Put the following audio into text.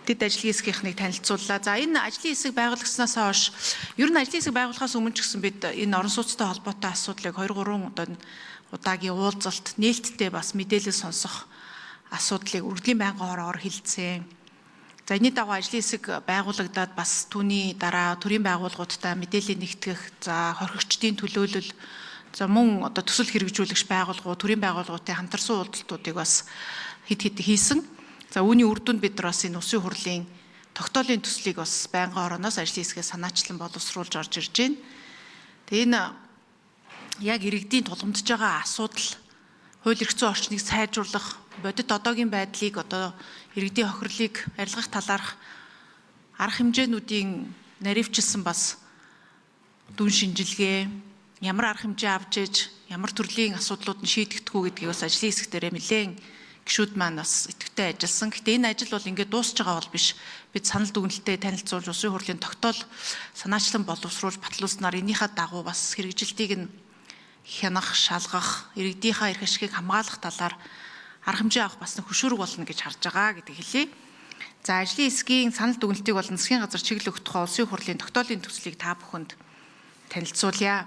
Тэд ажлын хэсгийнхнийг танилцууллаа. За энэ ажлын хэсэг байгуулагдсанаас хойш ер нь ажлын хэсэг байгуулахаас өмнө ч гэсэн бид энэ орон сууцтай холбоотой асуудлыг 2-3 удаагийн уулзалт нээлттэй бас мэдээлэл сонсох асуудлыг үргэлжлэлийн байнгын хоороогоор хэлцээ. За энэний дагуу ажлын хэсэг байгуулагдаад бас түүний дараа төрийн байгууллагуудтай мэдээлэл нэгтгэх, за хорхигчдын төлөөлөл, за мөн төсөл хэрэгжүүлэгч байгууллагууд, төрийн байгууллагуудын хамтарсан уулзалтуудыг бас хэд хийсэн. За үүний үр дүнд бид нар бас энэ Улсын хурлын тогтоолын төслийг бас байнгын орооноос ажлын хэсгээ санаачлан боловсруулж орж ирж байна. Тэгээ энэ яг иргэдийн тулгамдж байгаа асуудал, хууль эрх зүйн орчныг сайжруулах, бодит одоогийн байдлыг иргэдийн хохирлыг арилгах талаарх арга хэмжээнүүдийн наривчилсан бас дүн шинжилгээ, ямар арга хэмжээ авч ээж, ямар төрлийн асуудлууд нь шийдэгдэх үү гэдгийг бас ажлын хэсэг дээрээ нэлээн гишүүд маань бас идэвхтэй ажилласан. Гэхдээ энэ ажил бол ингээд дуусч байгаа бол биш. Бид санал дүгнэлтэд танилцуулж Улсын хурлын тогтоол санаачлан боловсруулж батлуулснаар энийхээ дагуу бас хэрэгжилтийг нь хянах, шалгах, иргэдийнхээ эрх ашигыг хамгаалах талаар арга хэмжээ авах бас хөшүүрэг болно гэж харж байгаа гэдэг хэлье. За ажлын хэсгийн санал дүгнэлтийг бол засгийн газар чиглэл өгөх тухай Улсын хурлын тогтоолын төслийг та бүхэнд танилцуулъя.